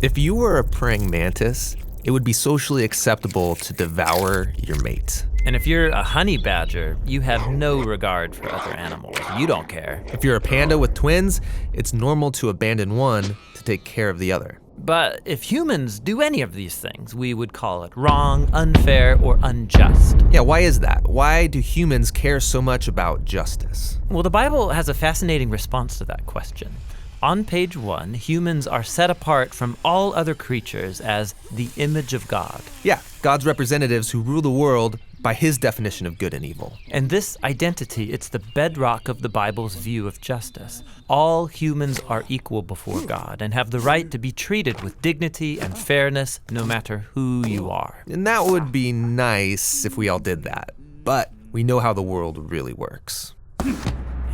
If you were a praying mantis, it would be socially acceptable to devour your mate. And if you're a honey badger, you have no regard for other animals. You don't care. If you're a panda with twins, it's normal to abandon one to take care of the other. But if humans do any of these things, we would call it wrong, unfair, or unjust. Yeah, why is that? Why do humans care so much about justice? Well, the Bible has a fascinating response to that question. On page 1, humans are set apart from all other creatures as the image of God. Yeah, God's representatives who rule the world by his definition of good and evil. And this identity, it's the bedrock of the Bible's view of justice. All humans are equal before God and have the right to be treated with dignity and fairness no matter who you are. And that would be nice if we all did that. But we know how the world really works.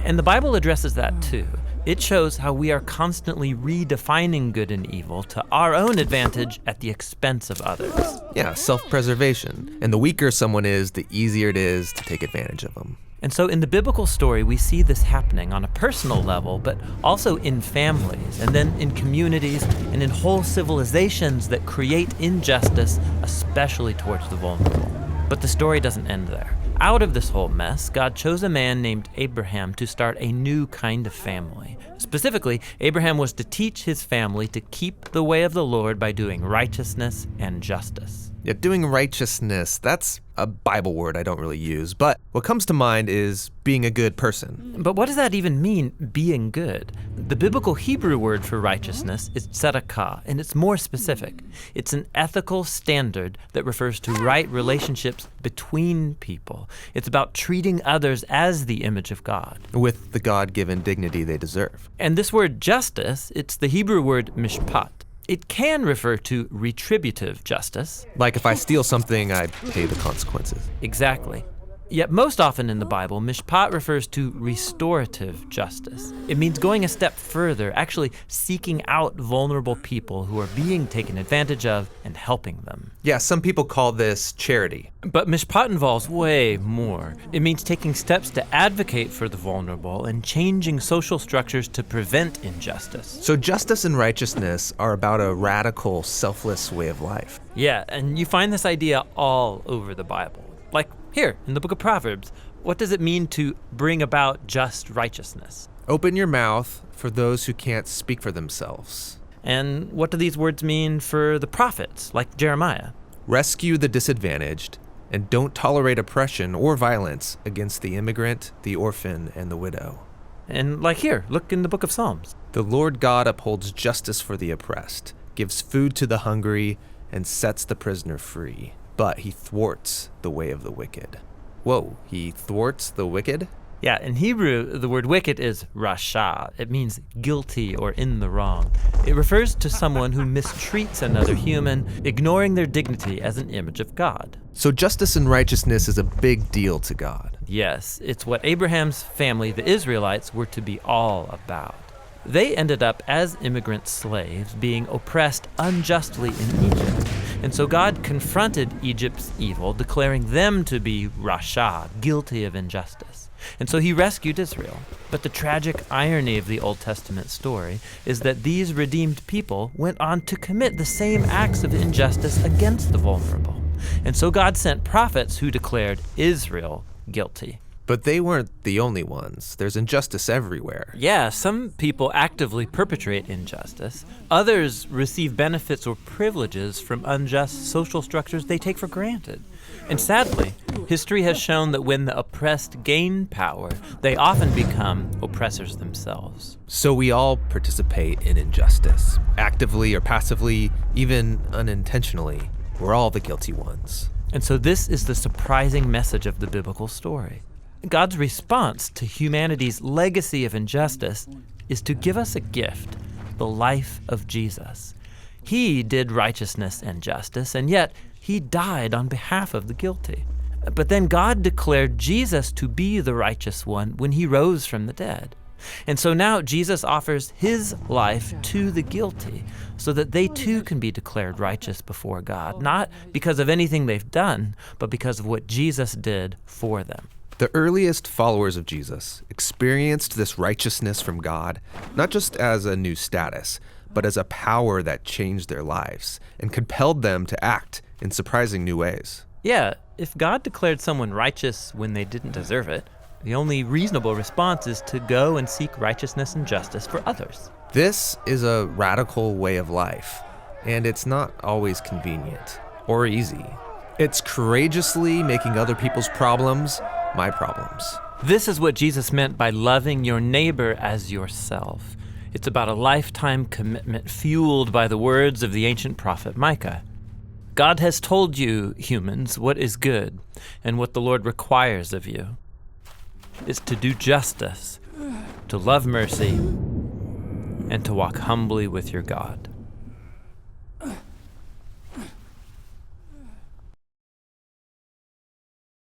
And the Bible addresses that too. It shows how we are constantly redefining good and evil to our own advantage at the expense of others. Yeah, self-preservation. And the weaker someone is, the easier it is to take advantage of them. And so in the biblical story, we see this happening on a personal level, but also in families, and then in communities, and in whole civilizations that create injustice, especially towards the vulnerable. But the story doesn't end there. Out of this whole mess, God chose a man named Abraham to start a new kind of family. Specifically, Abraham was to teach his family to keep the way of the Lord by doing righteousness and justice. Yeah, doing righteousness, that's a Bible word I don't really use, but what comes to mind is being a good person. But what does that even mean, being good? The biblical Hebrew word for righteousness is tzedakah, and it's more specific. It's an ethical standard that refers to right relationships between people. It's about treating others as the image of God, With the God-given dignity they deserve. And this word justice, it's the Hebrew word mishpat. It can refer to retributive justice. Like if I steal something, I pay the consequences. Exactly. Yet most often in the Bible, mishpat refers to restorative justice. It means going a step further, actually seeking out vulnerable people who are being taken advantage of and helping them. Yeah, some people call this charity. But mishpat involves way more. It means taking steps to advocate for the vulnerable and changing social structures to prevent injustice. So justice and righteousness are about a radical, selfless way of life. Yeah, and you find this idea all over the Bible. Like here, in the book of Proverbs, what does it mean to bring about just righteousness? Open your mouth for those who can't speak for themselves. And what do these words mean for the prophets, like Jeremiah? Rescue the disadvantaged, and don't tolerate oppression or violence against the immigrant, the orphan, and the widow. And like here, look in the book of Psalms. The Lord God upholds justice for the oppressed, gives food to the hungry, and sets the prisoner free. But he thwarts the way of the wicked. Whoa, he thwarts the wicked? Yeah, in Hebrew, the word wicked is rasha. It means guilty or in the wrong. It refers to someone who mistreats another human, ignoring their dignity as an image of God. So justice and righteousness is a big deal to God. Yes, it's what Abraham's family, the Israelites, were to be all about. They ended up as immigrant slaves being oppressed unjustly in Egypt. And so God confronted Egypt's evil, declaring them to be rasha, guilty of injustice. And so he rescued Israel. But the tragic irony of the Old Testament story is that these redeemed people went on to commit the same acts of injustice against the vulnerable. And so God sent prophets who declared Israel guilty. But they weren't the only ones. There's injustice everywhere. Yeah, some people actively perpetrate injustice. Others receive benefits or privileges from unjust social structures they take for granted. And sadly, history has shown that when the oppressed gain power, they often become oppressors themselves. So we all participate in injustice, actively or passively, even unintentionally. We're all the guilty ones. And so this is the surprising message of the biblical story. God's response to humanity's legacy of injustice is to give us a gift, the life of Jesus. He did righteousness and justice, and yet he died on behalf of the guilty. But then God declared Jesus to be the righteous one when he rose from the dead. And so now Jesus offers his life to the guilty so that they too can be declared righteous before God, not because of anything they've done, but because of what Jesus did for them. The earliest followers of Jesus experienced this righteousness from God, not just as a new status, but as a power that changed their lives and compelled them to act in surprising new ways. Yeah, if God declared someone righteous when they didn't deserve it, the only reasonable response is to go and seek righteousness and justice for others. This is a radical way of life, and it's not always convenient or easy. It's courageously making other people's problems my problems. This is what Jesus meant by loving your neighbor as yourself. It's about a lifetime commitment fueled by the words of the ancient prophet Micah. God has told you, humans, what is good, and what the Lord requires of you is to do justice, to love mercy, and to walk humbly with your God.